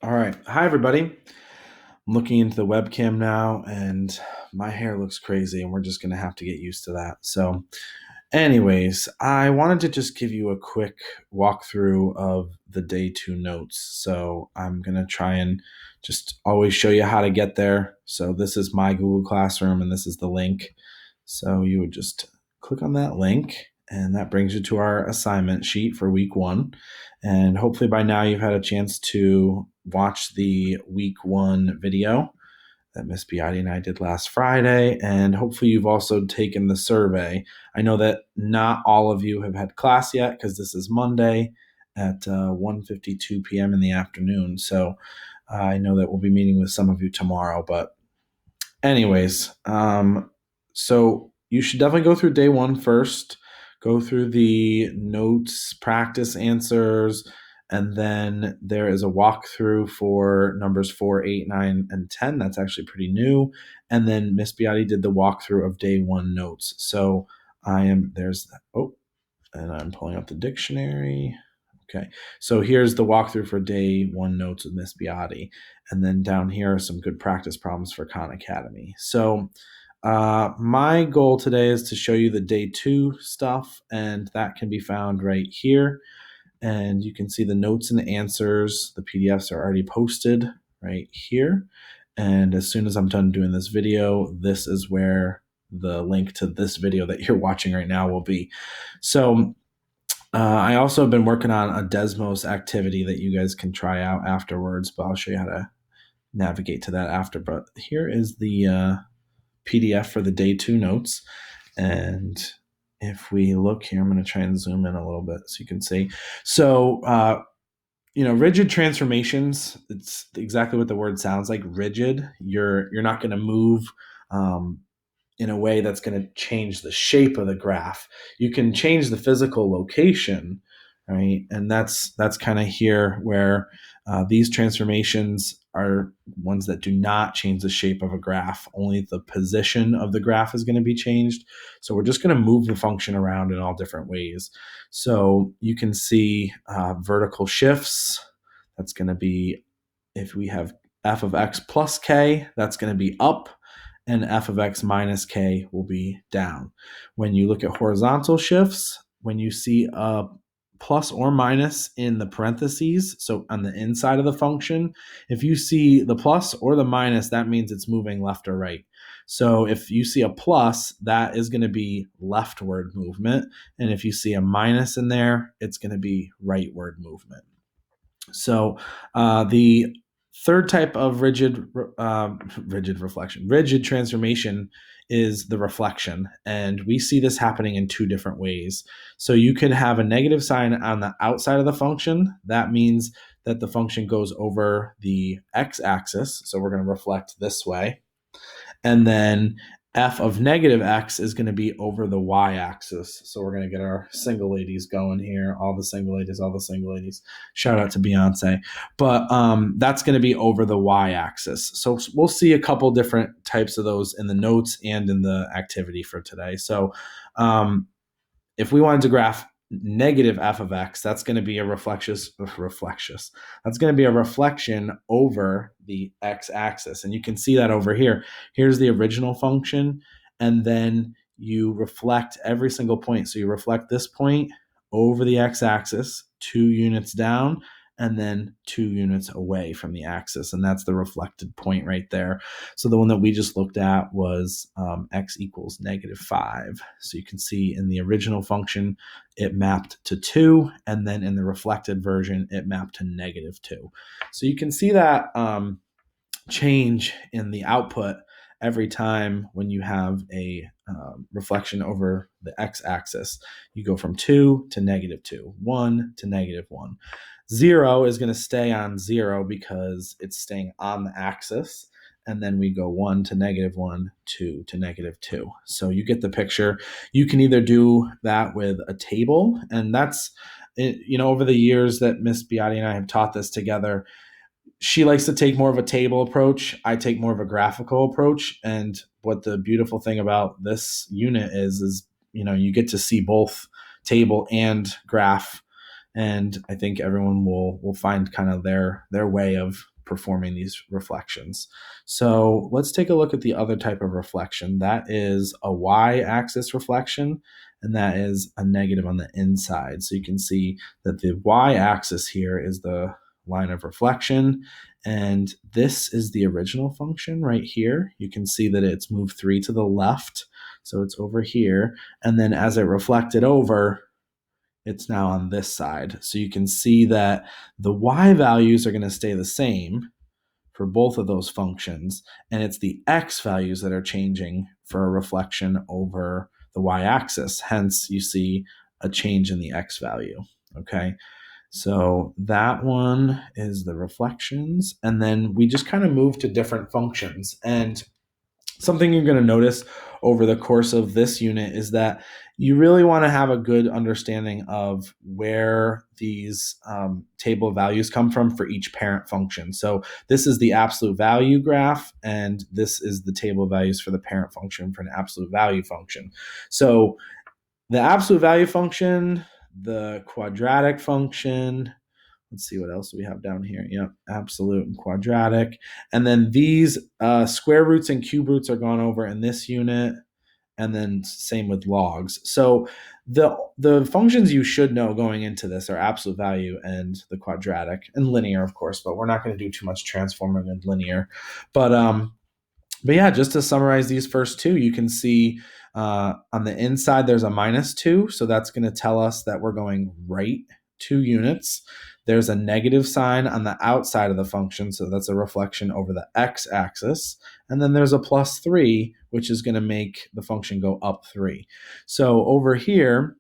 All right. Hi, everybody. I'm looking into the webcam now, and my hair looks crazy, and we're just going to have to get used to that. So, anyways, I wanted to just give you a quick walkthrough of the day two notes. So, I'm going to try and just always show you how to get there. So, this is my Google Classroom, and this is the link. So, you would just click on that link, and that brings you to our assignment sheet for week one. And hopefully by now you've had a chance to watch the week one video that Miss Biotti and I did last Friday. And hopefully you've also taken the survey. I know that not all of you have had class yet because this is Monday at 1:52 p.m. in the afternoon. So I know that we'll be meeting with some of you tomorrow. But anyways, so you should definitely go through day one first, go through the notes, practice answers, and then there is a walkthrough for numbers 4, 8, 9, and 10. That's actually pretty new. And then Miss Biotti did the walkthrough of day one notes. So and I'm pulling up the dictionary. Okay, so here's the walkthrough for day one notes with Miss Biotti. And then down here are some good practice problems for Khan Academy. So my goal today is to show you the day two stuff, and that can be found right here. And you can see the notes and answers. The PDFs are already posted right here. And as soon as I'm done doing this video, this is where the link to this video that you're watching right now will be. So I also have been working on a Desmos activity that you guys can try out afterwards, but I'll show you how to navigate to that after. But here is the PDF for the day two notes. And if we look here, I'm going to try and zoom in a little bit so you can see. So, rigid transformations, it's exactly what the word sounds like, rigid. You're not going to move in a way that's going to change the shape of the graph. You can change the physical location, right? And that's kind of here where these transformations are ones that do not change the shape of a graph. Only the position of the graph is going to be changed. So we're just going to move the function around in all different ways. So you can see vertical shifts. That's going to be, if we have f of x plus k, that's going to be up, and f of x minus k will be down. When you look at horizontal shifts, when you see a plus or minus in the parentheses, so on the inside of the function, if you see the plus or the minus, that means it's moving left or right. So if you see a plus, that is going to be leftward movement. And if you see a minus in there, it's going to be rightward movement. So the third type of rigid transformation is the reflection. And we see this happening in two different ways. So you could have a negative sign on the outside of the function. That means that the function goes over the x-axis. So we're going to reflect this way. And then f of negative x is going to be over the y-axis. So we're going to get our single ladies going here. All the single ladies. Shout out to Beyonce. But that's going to be over the y-axis. So we'll see a couple different types of those in the notes and in the activity for today. So if we wanted to graph negative f of x, that's going to be a that's going to be a reflection over the x-axis. And you can see that over here. Here's the original function, and then you reflect every single point. So you reflect this point over the x-axis, 2 units down, and then 2 units away from the axis. And that's the reflected point right there. So the one that we just looked at was x equals -5. So you can see in the original function, it mapped to 2. And then in the reflected version, it mapped to -2. So you can see that change in the output every time when you have a reflection over the x-axis. You go from 2 to -2, 1 to -1. 0 is going to stay on 0 because it's staying on the axis. And then we go 1 to -1, 2 to -2. So you get the picture. You can either do that with a table, and that's, over the years that Miss Biotti and I have taught this together, she likes to take more of a table approach. I take more of a graphical approach. And what the beautiful thing about this unit is, you get to see both table and graph. And I think everyone will find kind of their way of performing these reflections. So let's take a look at the other type of reflection. That is a y-axis reflection, and that is a negative on the inside. So you can see that the y-axis here is the line of reflection, and this is the original function right here. You can see that it's moved 3 to the left, so it's over here, and then as it reflected over, it's now on this side. So you can see that the y values are going to stay the same for both of those functions, and it's the x values that are changing for a reflection over the y-axis. Hence, you see a change in the x value, okay? So that one is the reflections, and then we just kind of move to different functions. And something you're going to notice over the course of this unit is that you really want to have a good understanding of where these table values come from for each parent function. So this is the absolute value graph, and this is the table of values for the parent function for an absolute value function. So the absolute value function, the quadratic function, let's see what else we have down here. Yep, absolute and quadratic. And then these square roots and cube roots are gone over in this unit, and then same with logs. So the functions you should know going into this are absolute value and the quadratic, and linear, of course, but we're not going to do too much transforming and linear. But yeah, just to summarize these first two, you can see on the inside there's a -2, so that's going to tell us that we're going right 2 units. There's a negative sign on the outside of the function, so that's a reflection over the x-axis. And then there's a +3, which is going to make the function go up 3. So over here,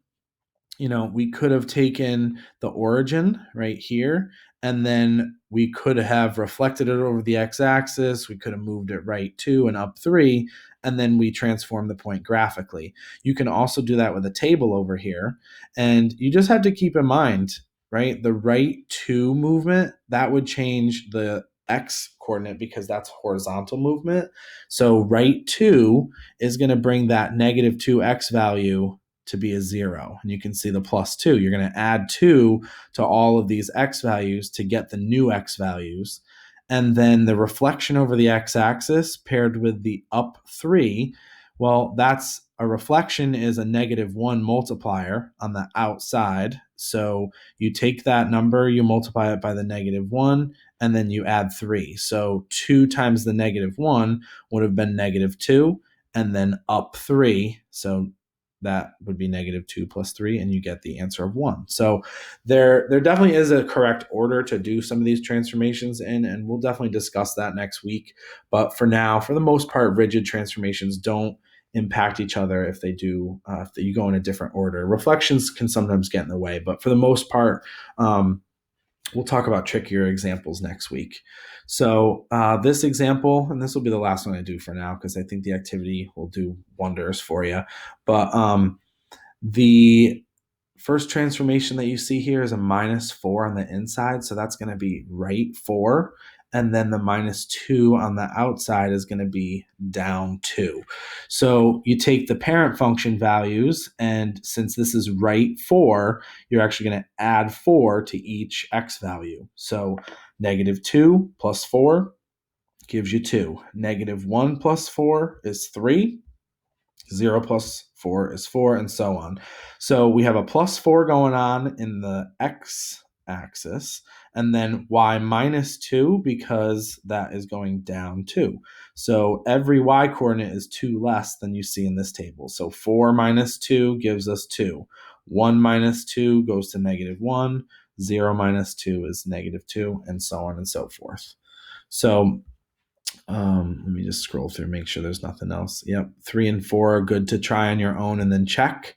we could have taken the origin right here, and then we could have reflected it over the x-axis. We could have moved it right 2 and up 3, and then we transform the point graphically. You can also do that with a table over here, and you just have to keep in mind, right, the right 2 movement, that would change the x coordinate because that's horizontal movement. So right 2 is going to bring that -2x value to be a 0. And you can see the +2. You're going to add 2 to all of these x values to get the new x values. And then the reflection over the x-axis paired with the up 3, well, that's a reflection is a -1 multiplier on the outside. So you take that number, you multiply it by the -1, and then you add 3. So 2 times the -1 would have been -2, and then up 3. So that would be -2 plus 3, and you get the answer of 1. So there definitely is a correct order to do some of these transformations in, and we'll definitely discuss that next week. But for now, for the most part, rigid transformations don't impact each other if they do, if you go in a different order. Reflections can sometimes get in the way, but for the most part, we'll talk about trickier examples next week. So this example, and this will be the last one I do for now because I think the activity will do wonders for you. But the first transformation that you see here is a -4 on the inside, so that's going to be right 4. And then the -2 on the outside is going to be down 2. So you take the parent function values, and since this is right 4, you're actually going to add 4 to each x value. So -2 plus 4 gives you 2. -1 plus 4 is 3. 0 plus 4 is 4, and so on. So we have a +4 going on in the x-axis, and then y -2 because that is going down 2. So every y coordinate is 2 less than you see in this table. So 4 minus 2 gives us 2. 1 minus 2 goes to -1. 0 minus 2 is -2, and so on and so forth. So let me just scroll through, make sure there's nothing else. Yep, 3 and 4 are good to try on your own and then check.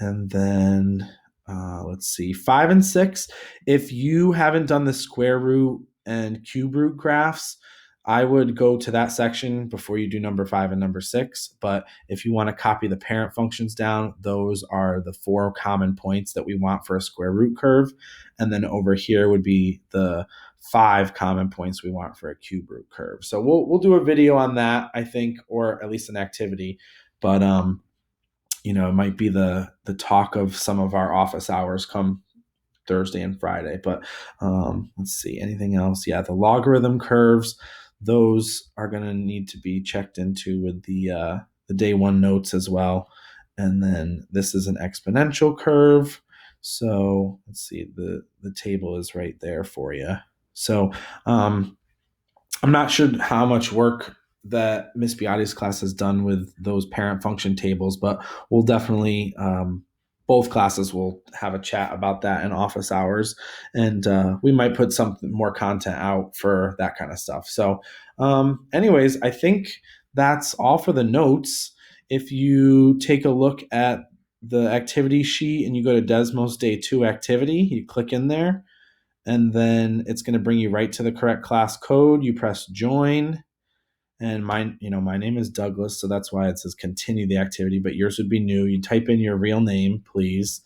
And then let's see, 5 and 6. If you haven't done the square root and cube root graphs, I would go to that section before you do number 5 and number 6. But if you want to copy the parent functions down, those are the 4 common points that we want for a square root curve. And then over here would be the 5 common points we want for a cube root curve. So we'll do a video on that, I think, or at least an activity. But it might be the talk of some of our office hours come Thursday and Friday. But let's see, anything else? Yeah, the logarithm curves, those are going to need to be checked into with the day one notes as well. And then this is an exponential curve. So let's see, the table is right there for you. So I'm not sure how much work that Miss Biotti's class has done with those parent function tables, but we'll definitely both classes will have a chat about that in office hours, and we might put some more content out for that kind of stuff. So, anyways, I think that's all for the notes. If you take a look at the activity sheet and you go to Desmos Day 2 activity, you click in there and then it's going to bring you right to the correct class code. You press join, and my name is Douglas, so that's why it says continue the activity, but yours would be new. You type in your real name, please,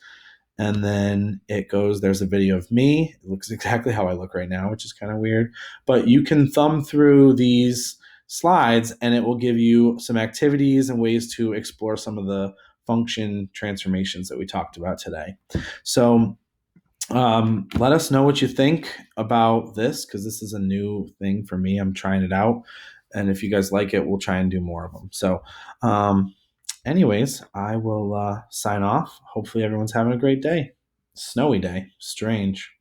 and then it goes, there's a video of me. It looks exactly how I look right now, which is kind of weird, but you can thumb through these slides and it will give you some activities and ways to explore some of the function transformations that we talked about today. So let us know what you think about this, because this is a new thing for me. I'm trying it out. And if you guys like it, we'll try and do more of them. So, anyways, I will sign off. Hopefully, everyone's having a great day. Snowy day. Strange.